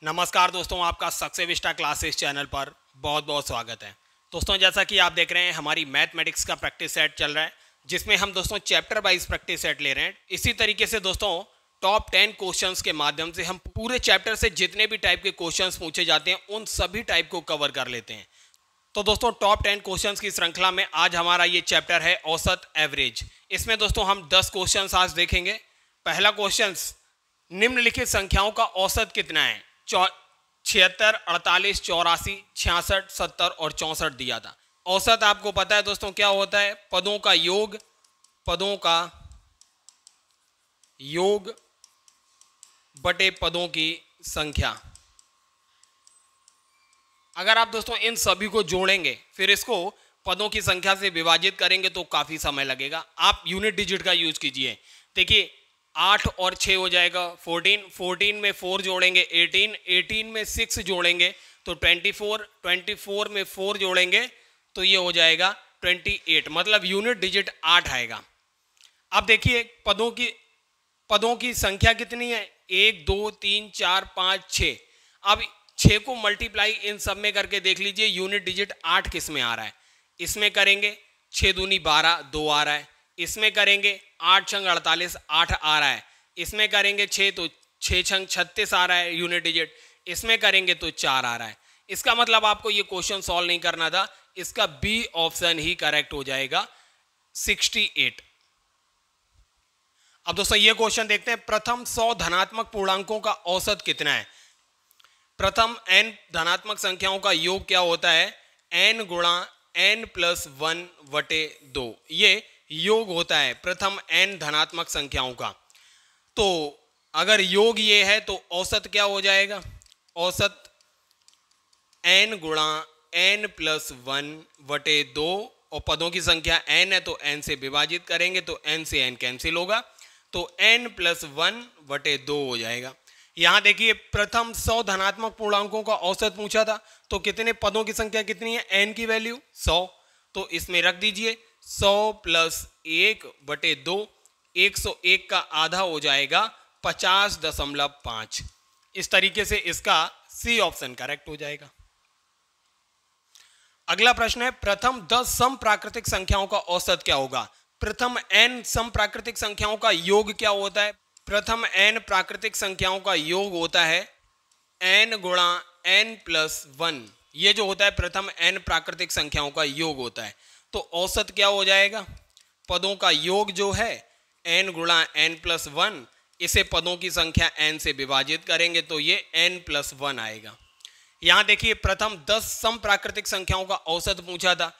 नमस्कार दोस्तों, आपका सक्सेस विस्टा क्लासेस चैनल पर बहुत बहुत स्वागत है। दोस्तों, जैसा कि आप देख रहे हैं, हमारी मैथमेटिक्स का प्रैक्टिस सेट चल रहा है, जिसमें हम दोस्तों चैप्टर वाइज प्रैक्टिस सेट ले रहे हैं। इसी तरीके से दोस्तों टॉप 10 क्वेश्चंस के माध्यम से हम पूरे चैप्टर से जितने भी टाइप के क्वेश्चंस पूछे जाते हैं उन सभी टाइप को कवर कर लेते हैं। तो दोस्तों टॉप 10 क्वेश्चंस की श्रृंखला में आज हमारा ये चैप्टर है औसत एवरेज। इसमें दोस्तों हम 10 क्वेश्चंस आज देखेंगे। पहला क्वेश्चन, निम्नलिखित संख्याओं का औसत कितना है? 76, 48, 84, 66, 70 और 64 दिया था। औसत आपको पता है दोस्तों क्या होता है? पदों का योग बटे पदों की संख्या। अगर आप दोस्तों इन सभी को जोड़ेंगे फिर इसको पदों की संख्या से विभाजित करेंगे तो काफी समय लगेगा। आप यूनिट डिजिट का यूज कीजिए। देखिए 8 और 6 हो जाएगा 14, 14 में 4 जोड़ेंगे 18, 18 में 6 जोड़ेंगे तो 24, 24 में 4 जोड़ेंगे तो ये हो जाएगा 28, मतलब यूनिट डिजिट 8 आएगा। अब देखिए पदों की संख्या कितनी है? 1, 2, 3, 4, 5, 6। अब 6 को मल्टीप्लाई इन सब में करके देख लीजिए यूनिट डिजिट 8 किस में आ रहा है। इसमें करेंगे 6 दूनी 12, 2 आ रहा है। इसमें करेंगे 8 छंग 48, 8 आ रहा है। इसमें करेंगे 6 तो 6 छंग 36 आ रहा है यूनिट डिजिट। इसमें करेंगे तो 4 आ रहा है। इसका मतलब आपको ये क्वेश्चन सॉल्व नहीं करना था, इसका बी ऑप्शन ही करेक्ट हो जाएगा 68। अब दोस्तों ये क्वेश्चन देखते हैं, प्रथम 100 धनात्मक पूर्णांकों का औसत कितना है? प्रथम n धनात्मक संख्याओं का योग क्या होता है? n गुणा n प्लस 1 बटे 2, ये योग होता है प्रथम n धनात्मक संख्याओं का। तो अगर योग ये है तो औसत क्या हो जाएगा? औसत n गुणा n प्लस 1 बटे 2, और पदों की संख्या n है तो n से विभाजित करेंगे तो n से n कैंसिल होगा तो n प्लस 1 बटे 2 हो जाएगा। यहां देखिए प्रथम 100 धनात्मक पूर्णांकों का औसत पूछा था तो कितने पदों की संख्या कितनी है? n की वैल्यू 100, तो इसमें रख दीजिए 100 प्लस 1 बटे 2, 101 का आधा हो जाएगा 50.5। इस तरीके से इसका सी ऑप्शन करेक्ट हो जाएगा। अगला प्रश्न है, प्रथम 10 सम प्राकृतिक संख्याओं का औसत क्या होगा? प्रथम n सम प्राकृतिक संख्याओं का योग क्या होता है? प्रथम n प्राकृतिक संख्याओं का योग होता है n गुणा n प्लस 1। ये जो होता है प्रथम n प्राकृतिक संख्याओं का योग होता है। तो औसत क्या हो जाएगा? पदों का योग जो है n गुणा n प्लस 1, इसे पदों की संख्या n से विभाजित करेंगे तो ये n प्लस 1 आएगा। यहां देखिए प्रथम 10 सम प्राकृतिक संख्याओं का औसत पूछा था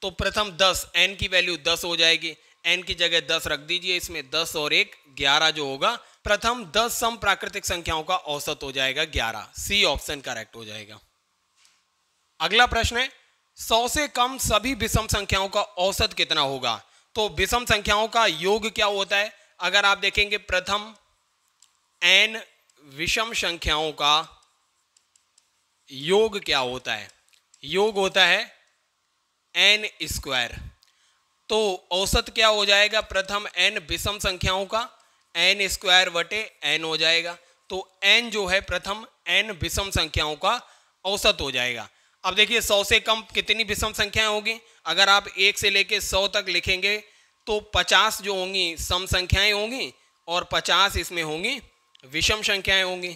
तो प्रथम 10 n की वैल्यू 10 हो जाएगी, n की जगह 10 रख दीजिए, इसमें 10 और 1 11 जो होगा प्रथम 10 सम प्राकृतिक संख्याओं का औसत हो जाएगा 11। सी ऑप्शन करेक्ट हो जाएगा। अगला प्रश्न है, 100 से कम सभी विषम संख्याओं का औसत कितना होगा? तो विषम संख्याओं का योग क्या होता है? अगर आप देखेंगे प्रथम n विषम संख्याओं का योग क्या होता है? योग होता है n स्क्वायर। तो औसत क्या हो जाएगा? प्रथम n विषम संख्याओं का n स्क्वायर बटे n हो जाएगा। तो n जो है प्रथम n विषम संख्याओं का औसत हो जाएगा। अब देखिए 100 से कम कितनी विषम संख्याएं होगी? अगर आप 1 से लेके 100 तक लिखेंगे तो 50 जो होंगी सम संख्याएं होंगी और 50 इसमें होंगी विषम संख्याएं होंगी।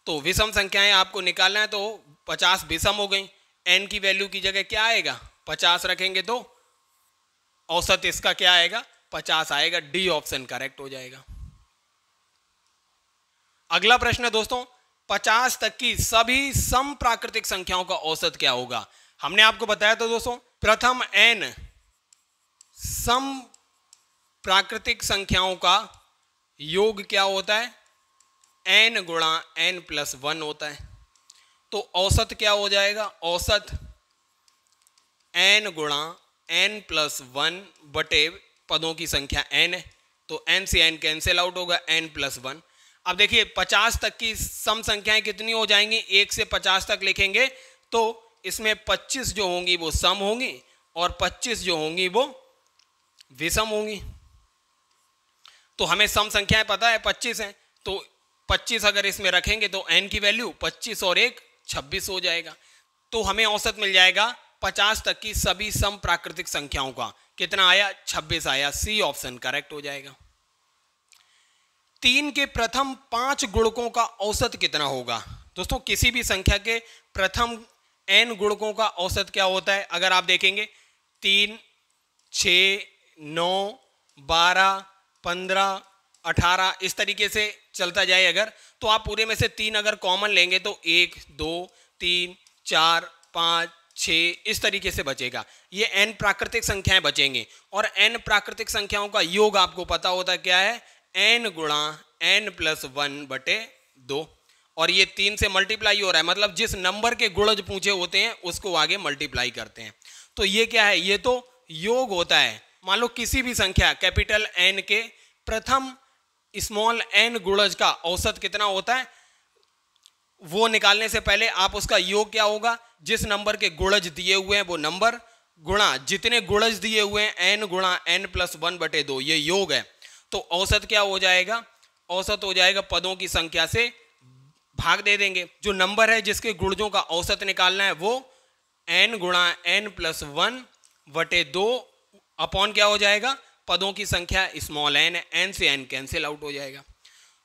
तो विषम संख्याएं आपको निकालना है तो 50 विषम हो गई, n की वैल्यू की जगह क्या आएगा? 50 रखेंगे तो औसत इसका क्या आएगा? 50 आएगा। डी ऑप्शन करेक्ट हो जाएगा। अगला प्रश्न है दोस्तों, 50 तक की सभी सम प्राकृतिक संख्याओं का औसत क्या होगा? हमने आपको बताया था दोस्तों प्रथम n सम प्राकृतिक संख्याओं का योग क्या होता है? n गुणा n प्लस 1 होता है। तो औसत क्या हो जाएगा? औसत n गुणा n प्लस 1 बटे पदों की संख्या n है तो n से n कैंसिल आउट होगा, n प्लस 1। अब देखिए 50 तक की सम संख्याएं कितनी हो जाएंगी? 1 से 50 तक लिखेंगे तो इसमें 25 जो होंगी वो सम होंगी और 25 जो होंगी वो विषम होंगी। तो हमें सम संख्याएं पता है 25 हैं, तो 25 अगर इसमें रखेंगे तो n की वैल्यू 25 और 1 26 हो जाएगा। तो हमें औसत मिल जाएगा 50 तक की सभी सम प्राकृतिक संख्याओं का। कितना आया? 26 आया। सी ऑप्शन करेक्ट हो जाएगा। 3 के प्रथम 5 गुणकों का औसत कितना होगा? दोस्तों किसी भी संख्या के प्रथम n गुणकों का औसत क्या होता है? अगर आप देखेंगे 3, 6, 9, 12, 15, 18 इस तरीके से चलता जाए अगर, तो आप पूरे में से 3 अगर कॉमन लेंगे तो 1, 2, 3, 4, 5, 6 इस तरीके से बचेगा। ये n प्राकृतिक संख्याएं बचेंगे और n प्राकृतिक संख्याओं का योग आपको पता होता है क्या है? n गुणा n प्लस 1 बटे 2। और ये 3 से मल्टीप्लाई हो रहा है, मतलब जिस नंबर के गुणज पूछे होते हैं उसको आगे मल्टीप्लाई करते हैं। तो ये क्या है? ये तो योग होता है। मान लो किसी भी संख्या कैपिटल n के प्रथम स्मॉल n गुणज का औसत कितना होता है, वो निकालने से पहले आप उसका योग क्या होगा? जिस नंबर के गुणज दिए हुए हैं वो नंबर गुणा जितने गुणज दिए हुए हैं n गुणा n प्लस 1 बटे 2, ये योग है। तो औसत क्या हो जाएगा? औसत हो जाएगा पदों की संख्या से भाग दे देंगे। जो नंबर है जिसके गुणजों का औसत निकालना है वो n गुणा n प्लस 1 बटे 2 अपॉन क्या हो जाएगा? पदों की संख्या स्मॉल n है, n से n कैंसिल आउट हो जाएगा।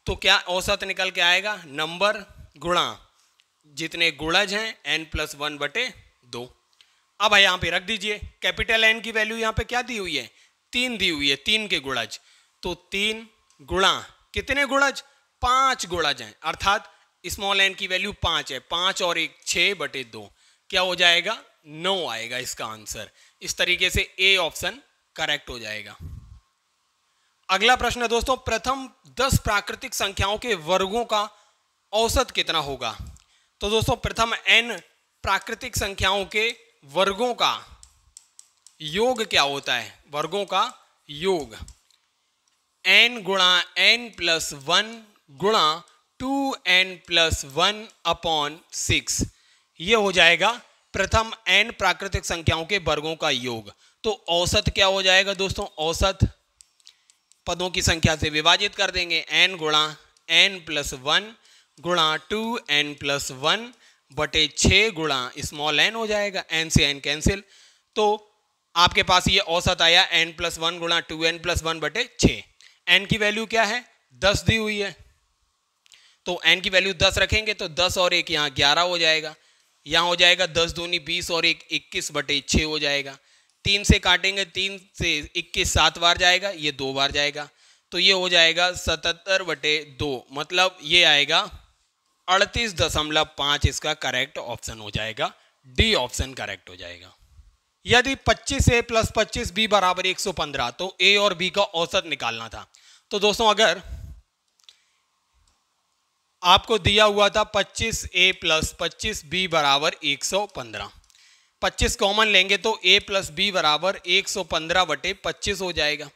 तो क्या औसत निकल के आएगा? नंबर गुणा जितने गुणज हैं n प्लस 1 बटे 2। अब यहाँ पे रख दीजिए कैपिटल n की वैल्यू यहाँ पे क्या दी हुई है? 3 दी हुई है, 3 के गुणज। तो 3 गुणा कितने गुणज? 5 गुणज हैं, अर्थात स्मॉल n की वैल्यू 5 है। 5 और 1 6 बटे 2 क्या हो जाएगा? 9 आएगा इसका आंसर। इस तरीके से ए ऑप्शन करेक्ट हो जाएगा। अगला प्रश्न है दोस्तों, प्रथम 10 प्राकृतिक संख्याओं के वर्गों का औसत कितना होगा? तो दोस्तों प्रथम n प्राकृतिक संख्याओं के वर्गों का योग क्या होता है? वर्गों का योग n गुणा n प्लस 1 गुणा 2n प्लस 1 अपॉन 6, ये हो जाएगा प्रथम n प्राकृतिक संख्याओं के वर्गों का योग। तो औसत क्या हो जाएगा दोस्तों? औसत पदों की संख्या से विभाजित कर देंगे, n गुणा n प्लस 1 गुणा 2n प्लस 1 बटे 6 गुणा स्मॉल n हो जाएगा, n से n कैंसिल। तो आपके पास ये औसत आया n प्लस 1 गुणा 2n प्लस 1 बटे 6। n की वैल्यू क्या है? 10 दी हुई है, तो n की वैल्यू 10 रखेंगे तो 10 और 1 यहाँ 11 हो जाएगा। यहाँ हो जाएगा 10 दूनी 20 और 1 21 बटे 6 हो जाएगा। 3 से काटेंगे, 3 से 21 7 बार जाएगा, ये 2 बार जाएगा, तो ये हो जाएगा 77 बटे 2, मतलब ये आएगा 38.5। इसका करेक्ट ऑप्शन हो जाएगा, डी ऑप्शन करेक्ट हो जाएगा। यदि 25a प्लस 25b बराबर 115, तो a और b का औसत निकालना था। तो दोस्तों अगर आपको दिया हुआ था 25a प्लस 25b बराबर 115, 25 कॉमन लेंगे तो a प्लस b बराबर 115 बटे 25 हो जाएगा।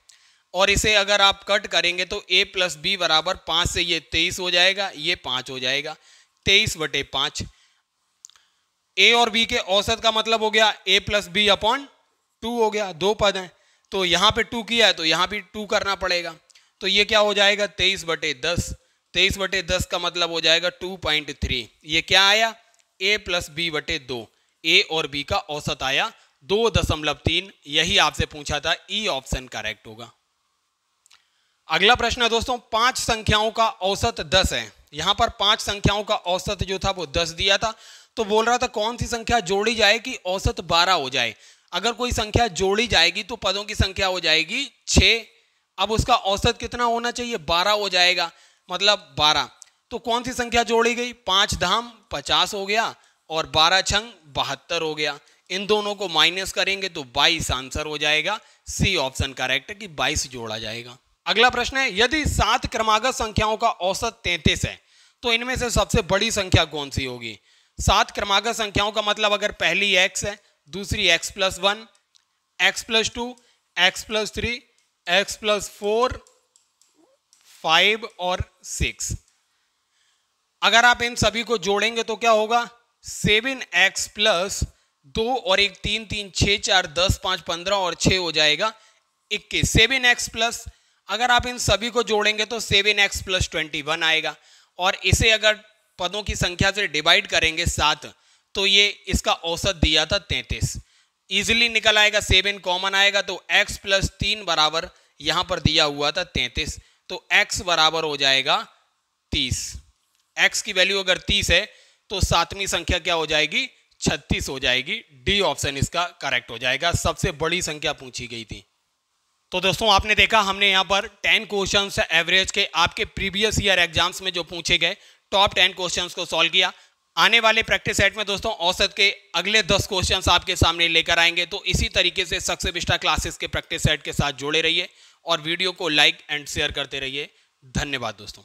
और इसे अगर आप कट करेंगे तो a प्लस b बराबर 5 से ये 23 हो जाएगा, ये 5 हो जाएगा, 23 बटे 5। a और b के औसत का मतलब हो गया a प्लस b अपॉन 2 हो गया, 2 पद हैं, तो यहाँ पे 2 किया है तो यहाँ भी 2 करना पड़ेगा। तो ये क्या हो जाएगा? 23 बटे 10। 23 बटे 10 का मतलब हो जाएगा 2.3। ये क्या आया? a प्लस b बटे 2। a और b का औसत आया 2.3। यही आपसे पूछा था, ई ऑप्शन करेक्ट होगा। अगला प्रश्न है दोस्तों, 5 संख्याओं का औसत 10 है। यहाँ पर 5 संख्याओं का औसत जो था वो 10 दिया था, तो बोल रहा था कौन सी संख्या जोड़ी जाए कि औसत 12 हो जाए। अगर कोई संख्या जोड़ी जाएगी तो पदों की संख्या हो जाएगी 6। अब उसका औसत कितना होना चाहिए? 12 हो जाएगा, मतलब 12। तो कौन सी संख्या जोड़ी गई? 5 धाम 50 हो गया और 12 छंग 72 हो गया। इन दोनों को माइनस करेंगे तो 22 आंसर हो जाएगा। सी ऑप्शन करेक्ट है कि 22 जोड़ा जाएगा। अगला प्रश्न है, यदि 7 क्रमागत संख्याओं का औसत 33 है तो इनमें से सबसे बड़ी संख्या कौन सी होगी? 7 क्रमागत संख्याओं का मतलब अगर पहली x है, दूसरी x plus 1, x plus 2, x plus 3, x plus 4, 5 और 6, अगर आप इन सभी को जोड़ेंगे तो क्या होगा? 7x प्लस 2 और 1 3 3 6 4 10 5 15 और 6 हो जाएगा 21। 7x प्लस, अगर आप इन सभी को जोड़ेंगे तो 7x प्लस 21 आएगा और इसे अगर पदों की संख्या से डिवाइड करेंगे 7, तो ये इसका औसत दिया था 33। इजिली निकल आएगा, 7 कॉमन आएगा तो x प्लस 3 बराबर यहां पर दिया हुआ था 33, तो x बराबर हो जाएगा 30। x की वैल्यू अगर 30 है तो सातवीं संख्या क्या हो जाएगी, 36 हो जाएगी। डी ऑप्शन इसका करेक्ट हो जाएगा, सबसे बड़ी संख्या पूछी गई थी। तो दोस्तों आपने देखा हमने यहाँ पर 10 क्वेश्चंस एवरेज के आपके प्रीवियस ईयर एग्जाम्स में जो पूछे गए टॉप 10 क्वेश्चंस को सॉल्व किया। आने वाले प्रैक्टिस सेट में दोस्तों औसत के अगले 10 क्वेश्चंस आपके सामने लेकर आएंगे। तो इसी तरीके से सक्सेस विस्टा क्लासेस के प्रैक्टिस सेट के साथ जुड़े रहिए और वीडियो को लाइक एंड शेयर करते रहिए। धन्यवाद दोस्तों।